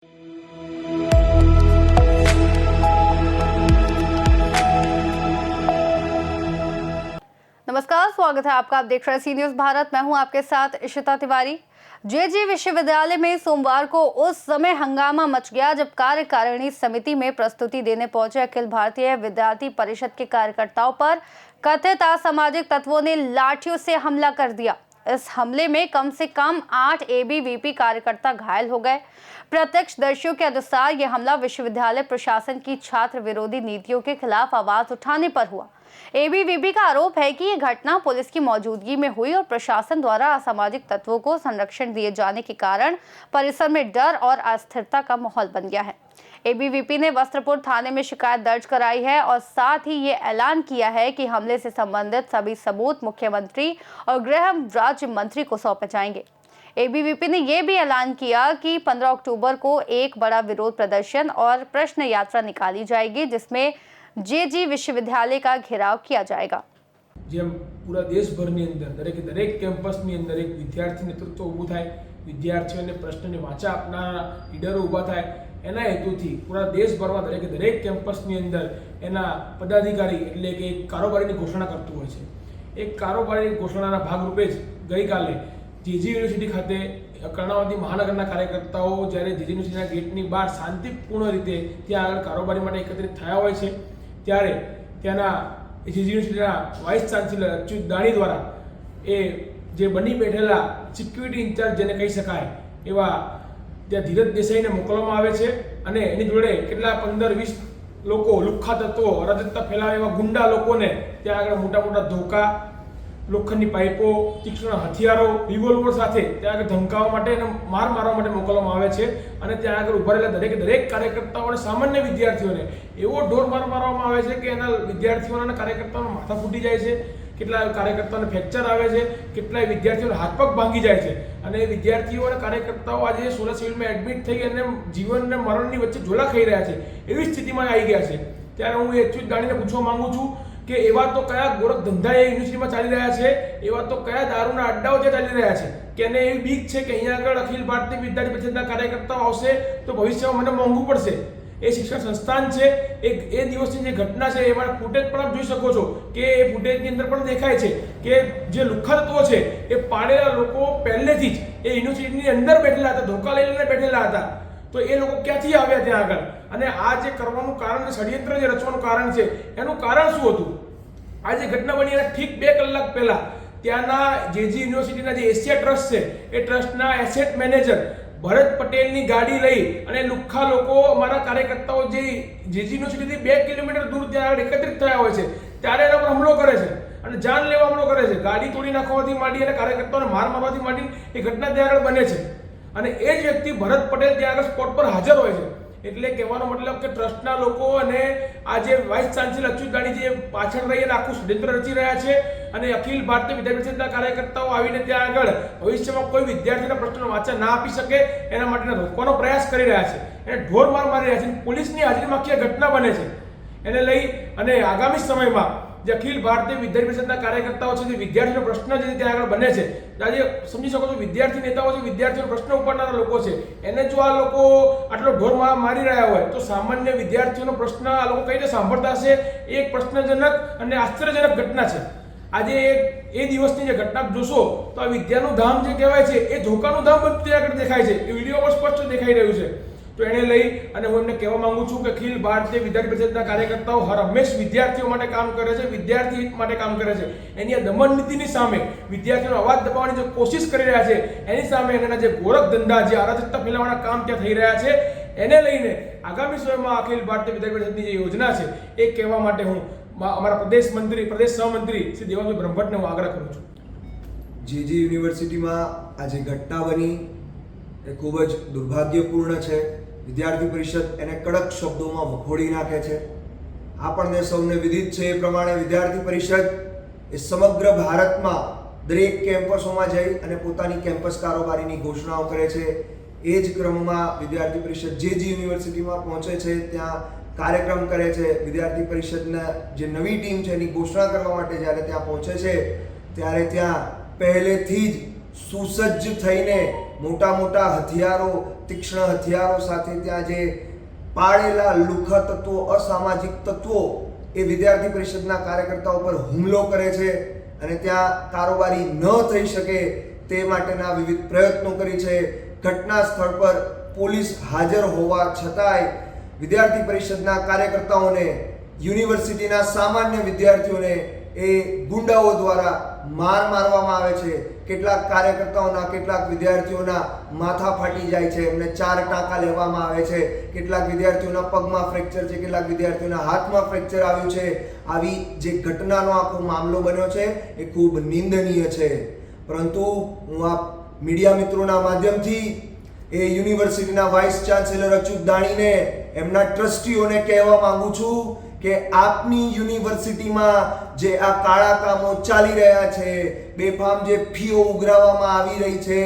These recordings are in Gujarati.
नमस्कार, स्वागत है आपका। आप देख रहे हैं सी न्यूज भारत। मैं हूं आपके साथ इशिता तिवारी। जेजी विश्वविद्यालय में सोमवार को उस समय हंगामा मच गया जब कार्यकारिणी समिति में प्रस्तुति देने पहुंचे अखिल भारतीय विद्यार्थी परिषद के कार्यकर्ताओं पर कथित असामाजिक तत्वों ने लाठियों से हमला कर दिया। इस हमले में कम से कम 8 एबीवीपी कार्यकर्ता घायल हो गए। प्रत्यक्षदर्शियों के अनुसार यह हमला विश्वविद्यालय प्रशासन की छात्र विरोधी नीतियों के खिलाफ आवाज उठाने पर हुआ। एबीवीपी का आरोप है कि यह घटना पुलिस की मौजूदगी में हुई और प्रशासन द्वारा असामाजिक तत्वों को संरक्षण दिए जाने के कारण परिसर में डर और अस्थिरता का माहौल बन गया है। एबीवीपी ने वस्त्रपुर थाने में शिकायत दर्ज कराई है और साथ ही ये ऐलान किया है कि हमले से संबंधित सभी सबूत मुख्यमंत्री और गृह राज्य मंत्री को सौंपे जाएंगे। एबीवीपी ने यह भी ऐलान किया कि 15 अक्टूबर को एक बड़ा विरोध प्रदर्शन और प्रश्न यात्रा निकाली जाएगी, जिसमें जेजी विश्वविद्यालय का घेराव किया जाएगा। જેમ પૂરા દેશભરની અંદર દરેક કેમ્પસની અંદર એક વિદ્યાર્થી નેતૃત્વ ઊભું થાય, વિદ્યાર્થીઓને પ્રશ્નને વાચા આપનારા લીડરો ઊભા થાય, એના હેતુથી પૂરા દેશભરમાં દરેક કેમ્પસની અંદર એના પદાધિકારી એટલે કે એક કારોબારીની ઘોષણા કરતું હોય છે। એક કારોબારી ઘોષણાના ભાગરૂપે જ ગઈકાલે જેજી યુનિવર્સિટી ખાતે કર્ણાવતી મહાનગરના કાર્યકર્તાઓ જ્યારે જેજી યુનિવર્સિટીના ગેટની બહાર શાંતિપૂર્ણ રીતે ત્યાં આગળ કારોબારી માટે એકત્રિત થયા હોય છે, ત્યારે ત્યાંના જેજી યુનિવર્સિટીના વાઇસ ચાન્સેલર અચ્યુત દાણી દ્વારા એ જે બની બેઠેલા સિક્યુરિટી ઇન્ચાર્જ જેને કહી શકાય એવા ત્યાં ધીરજ દેસાઈને મોકલવામાં આવે છે અને એની જોડે કેટલા 15-20 લોકો લુખ્ખા તત્વો અરાજકતા ફેલાવે એવા ગુંડા લોકોને ત્યાં આગળ મોટા મોટા ધોકા, લોખંડની પાઇપો, તીક્ષ્ણ હથિયારો, રિવોલ્વર સાથે ત્યાં આગળ ધમકાવવા માટે અને માર મારવા માટે મોકલવામાં આવે છે અને ત્યાં આગળ ઉભા રહેલા દરેક કાર્યકર્તાઓને, સામાન્ય વિદ્યાર્થીઓને એવો ઢોર માર મારવામાં આવે છે કે એના વિદ્યાર્થીઓના અને કાર્યકર્તાઓના માથા ફૂટી જાય છે, કેટલા કાર્યકર્તાઓને ફ્રેક્ચર આવે છે, કેટલાય વિદ્યાર્થીઓને હાથ પગ ભાંગી જાય છે અને વિદ્યાર્થીઓ અને કાર્યકર્તાઓ આજે સોલા સિવિલમાં એડમિટ થઈ અને જીવન અને મરણની વચ્ચે ઝોલા ખાઈ રહ્યા છે એવી સ્થિતિમાં આવી ગયા છે। ત્યારે હું અચ્યુત દાણીને પૂછવા માંગુ છું કે એવા તો કયા ગોરખ ધંધા એ યુનિવર્સિટીમાં ચાલી રહ્યા છે, એવા તો કયા દારૂના અડ્ડાઓ જે ચાલી રહ્યા છે કે એને એવી બીક છે કે અહીંયા આગળ અખિલ ભારતીય વિદ્યાર્થી પરિષદના કાર્યકર્તાઓ આવશે તો ભવિષ્યમાં મને મોંઘું પડશે। એ શિક્ષણ સંસ્થાન છે, એ દિવસની જે ઘટના છે એમાં ફૂટેજ પણ આપ જોઈ શકો છો કે એ ફૂટેજની અંદર પણ દેખાય છે કે જે લુખ્ખા તત્વો છે એ પાડેલા લોકો પહેલેથી જ એ યુનિવર્સિટીની અંદર બેઠેલા હતા, ધોકા લઈને બેઠેલા હતા। તો એ લોકો ક્યાંથી આવ્યા ત્યાં આગળ અને આ જે કરવાનું કારણ, ષડયંત્ર જે રચવાનું કારણ છે એનું કારણ શું હતું? આ જે ઘટના બની એના ઠીક 2 કલાક પહેલા ત્યાંના જેજી યુનિવર્સિટીના જે એશિયા ટ્રસ્ટ છે એ ટ્રસ્ટના એસેટ મેનેજર ભરત પટેલની ગાડી લઈ અને લુખ્ખા લોકો અમારા કાર્યકર્તાઓ જે જેજી યુનિવર્સિટીથી 2 કિલોમીટર દૂર ત્યાં આગળ એકત્રિત થયા હોય છે ત્યારે એના પર હુમલો કરે છે અને જાનલેવા હુમલો કરે છે। ગાડી તોડી નાખવાથી માંડી અને કાર્યકર્તાઓને માર મારવાથી માંડી એ ઘટના ત્યાં આગળ બને છે અને એ જ વ્યક્તિ ભરત પટેલ ત્યાં આગળ સ્પોટ પર હાજર હોય છે। એટલે કહેવાનો મતલબ કે ટ્રસ્ટના લોકો અને આ જે વાઇસ ચાન્સેલર અચ્યુત દાણી જે પાછળ રહી અને આખું ષડયંત્ર રચી રહ્યા છે અને અખિલ ભારતીય વિદ્યાર્થી પરિષદના કાર્યકર્તાઓ આવીને ત્યાં આગળ ભવિષ્યમાં કોઈ વિદ્યાર્થીના પ્રશ્નનો વાચા ના આપી શકે એના માટે રોકવાનો પ્રયાસ કરી રહ્યા છે, એને ઢોર માર મારી રહ્યા છે। પોલીસની હાજરીમાં આખી ઘટના બને છે। એને લઈ અને આગામી સમયમાં જે અખિલ ભારતીય વિદ્યાર્થી પરિષદના કાર્યકર્તાઓ છે, જે વિદ્યાર્થીનો પ્રશ્ન જે ત્યાં આગળ બને છે, આજે સમજી શકો છો વિદ્યાર્થી નેતાઓ છે, વિદ્યાર્થીઓનો પ્રશ્ન ઉપાડનારા લોકો છે, એને જો આ લોકો આટલો ઢોર મારી રહ્યા હોય તો સામાન્ય વિદ્યાર્થીઓનો પ્રશ્ન આ લોકો કઈ રીતે સાંભળતા હશે? એક પ્રશ્નજનક અને આશ્ચર્યજનક ઘટના છે। આજે એ દિવસની જે ઘટના જોશો તો આ વિદ્યાનું ધામ જે કહેવાય છે એ ધોકાનું ધામ બધું ત્યાં આગળ દેખાય છે, એ વિડીયોમાં સ્પષ્ટ દેખાઈ રહ્યું છે। તો એને લઈ અને હું એમને કહેવા માંગુ છું કે અખિલ ભારતીય વિદ્યાર્થી પરિષદના કાર્યકર્તાઓ હર હંમેશ વિદ્યાર્થીઓ માટે કામ કરે છે, વિદ્યાર્થી હિત માટે કામ કરે છે। એની આ દમન નીતિની સામે, વિદ્યાર્થીઓનો અવાજ દબાવવાની જે કોશિશ કરી રહ્યા છે એની સામે એના જે ગોરખ ધંધા, જે અરાજકતા ફેલાવવાના કામ ત્યાં થઈ રહ્યા છે એને લઈને આગામી સમયમાં અખિલ ભારતીય વિદ્યાર્થી પરિષદની જે યોજના છે એ કહેવા માટે હું અમારા પ્રદેશ સહમંત્રી શ્રી દેવાંગ બ્રહ્મભટ્ટને હું આગ્રહ કરું છું। જેજી યુનિવર્સિટીમાં આ જે ઘટના બની એ ખૂબ જ દુર્ભાગ્યપૂર્ણ છે। વિદ્યાર્થી પરિષદ એને કડક શબ્દોમાં વખોડી નાખે છે। આપણને સૌને વિદિત છે એ પ્રમાણે વિદ્યાર્થી પરિષદ એ સમગ્ર ભારતમાં દરેક કેમ્પસોમાં જઈ અને પોતાની કેમ્પસ કારોબારીની ઘોષણાઓ કરે છે। એ જ ક્રમમાં વિદ્યાર્થી પરિષદ જેજી યુનિવર્સિટીમાં પહોંચે છે, ત્યાં કાર્યક્રમ કરે છે। વિદ્યાર્થી પરિષદના જે નવી ટીમ છે એની ઘોષણા કરવા માટે જ્યારે ત્યાં પહોંચે છે ત્યારે ત્યાં પહેલેથી જ સુસજ્જ થઈને મોટા મોટા હથિયારો, તીક્ષ્ણ હથિયારો સાથે ત્યાં જે પાળેલા લુખ્ખા તત્વો, અસામાજિક તત્વો એ વિદ્યાર્થી પરિષદના કાર્યકર્તાઓ પર હુમલો કરે છે અને ત્યાં કારોબારી ન થઈ શકે તે માટેના વિવિધ પ્રયત્નો કરી છે. ઘટના સ્થળ પર પોલીસ હાજર હોવા છતાંય વિદ્યાર્થી પરિષદના કાર્યકર્તાઓને, યુનિવર્સિટીના સામાન્ય વિદ્યાર્થીઓને એ ગુંડાઓ દ્વારા મારવામાં આવે છે. કેટલાક કાર્યકર્તાઓના, કેટલાક વિદ્યાર્થીઓના માથા ફાટી જાય છે, એમને 4 ટાંકા લેવામાં આવે છે. કેટલાક વિદ્યાર્થીઓના પગમાં ફ્રેક્ચર છે, કેટલાક વિદ્યાર્થીઓના હાથમાં ફ્રેક્ચર આવ્યું છે. આવી જે ઘટનાનો આખો મામલો બન્યો છે એ ખૂબ નિંદનીય છે. પરંતુ હું આ મીડિયા મિત્રોના માધ્યમથી એ યુનિવર્સિટીના વાઇસ ચાન્સેલર અચ્યુત દાણીને, એમના ટ્રસ્ટીઓને કહેવા માંગુ છું કે આપની યુનિવર્સિટીમાં જે આ કાળા કામો ચાલી રહ્યા છે, બેફામ જે ફીઓ ઉઘરાવવામાં આવી રહી છે,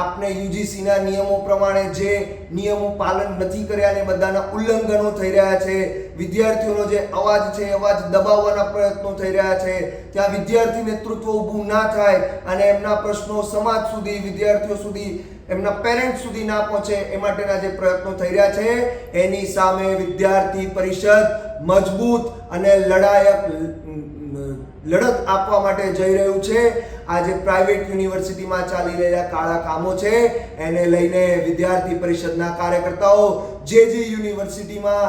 આપને યુજીસીના નિયમો પ્રમાણે જે નિયમો પાલન નથી કર્યા ને બધાના ઉલ્લંઘનો થઈ રહ્યા છે, વિદ્યાર્થીઓનો જે અવાજ છે અવાજ દબાવવાના પ્રયત્નો થઈ રહ્યા છે, ત્યાં વિદ્યાર્થી નેતૃત્વ ઊભું ના થાય અને એમના પ્રશ્નો સમાજ સુધી, વિદ્યાર્થીઓ સુધી, એમના પેરેન્ટ્સ સુધી ના પહોંચે એ માટેના જે પ્રયત્નો થઈ રહ્યા છે, એની સામે વિદ્યાર્થી પરિષદ મજબૂત અને લડત આપવા માટે જઈ રહ્યું છે. આ જે પ્રાઇવેટ યુનિવર્સિટીમાં ચાલી રહેલા કાળા કામો છે એને લઈને વિદ્યાર્થી પરિષદના કાર્યકર્તાઓ જે યુનિવર્સિટીમાં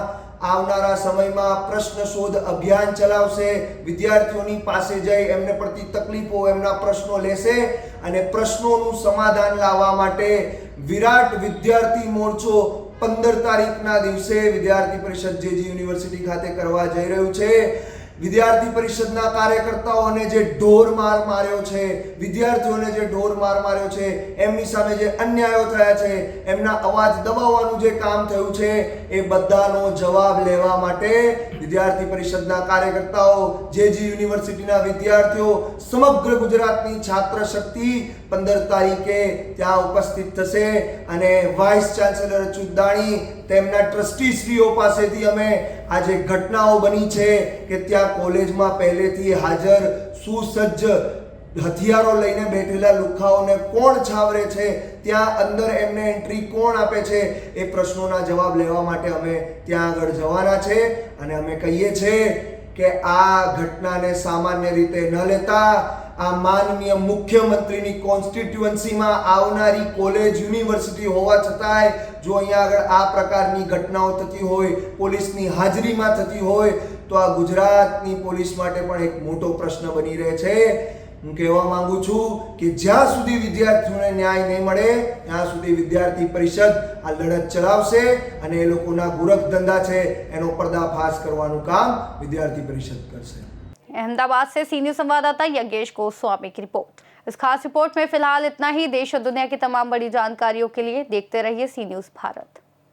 આવનારા સમયમાં પ્રશ્ન શોધ અભિયાન ચલાવશે, વિદ્યાર્થીઓની પાસે જઈ એમને પડતી તકલીફો, એમના પ્રશ્નો લેશે અને પ્રશ્નોનું સમાધાન લાવવા માટે વિરાટ વિદ્યાર્થી મોરચો 15 તારીખના દિવસે વિદ્યાર્થી પરિષદ જે યુનિવર્સિટી ખાતે કરવા જઈ રહ્યું છે. વિદ્યાર્થી પરિષદના કાર્યકર્તાઓને જે ઢોર માર માર્યો છે, વિદ્યાર્થીઓને જે ઢોર માર માર્યો છે, એમની સામે જે અન્યાયો થયા છે, એમના અવાજ દબાવવાનું જે કામ થયું છે, એ બધાનો જવાબ લેવા માટે વિદ્યાર્થી પરિષદના કાર્યકર્તાઓ, જે યુનિવર્સિટીના વિદ્યાર્થીઓ, સમગ્ર ગુજરાતની છાત્ર શક્તિ 15 તારીખે ત્યાં ઉપસ્થિત થશે અને વાઇસ ચાન્સેલર અચ્યુત દાણી, તેમના ટ્રસ્ટીશ્રીઓ પાસેથી અમે આ જે ઘટનાઓ બની છે કે ત્યાં કોલેજમાં પહેલેથી હાજર સુસજ્જ હથિયારો લઈને બેઠેલા લુખ્ખાઓને કોણ છાવરે છે, ત્યાં અંદર એમને એન્ટ્રી કોણ આપે છે, એ પ્રશ્નોના જવાબ લેવા માટે અમે ત્યાં આગળ જવાના છે. અને અમે કહીએ છીએ કે આ ઘટનાને સામાન્ય રીતે ન લેતા આ માનનીય મુખ્યમંત્રીની કોન્સ્ટિટ્યુઅન્સીમાં આવનારી કોલેજ, યુનિવર્સિટી હોવા છતાંય જો અહીંયા આગળ આ પ્રકારની ઘટનાઓ થતી હોય, પોલીસની હાજરીમાં થતી હોય, તો આ ગુજરાતની પોલીસ માટે પણ એક મોટો પ્રશ્ન બની રહે છે. હું કહેવા માંગુ છું કે જ્યાં સુધી વિદ્યાર્થીઓને ન્યાય નહીં મળે ત્યાં સુધી વિદ્યાર્થી પરિષદ આ લડત ચલાવશે અને એ લોકોના ગુરખ ધંધા છે એનો પર્દાફાશ કરવાનું કામ વિદ્યાર્થી પરિષદ કરશે. अहमदाबाद से सीनियर संवाददाता यज्ञेश गोस्वामी की रिपोर्ट. इस खास रिपोर्ट में फिलहाल इतना ही. देश और दुनिया की तमाम बड़ी जानकारियों के लिए देखते रहिए सी न्यूज़ भारत.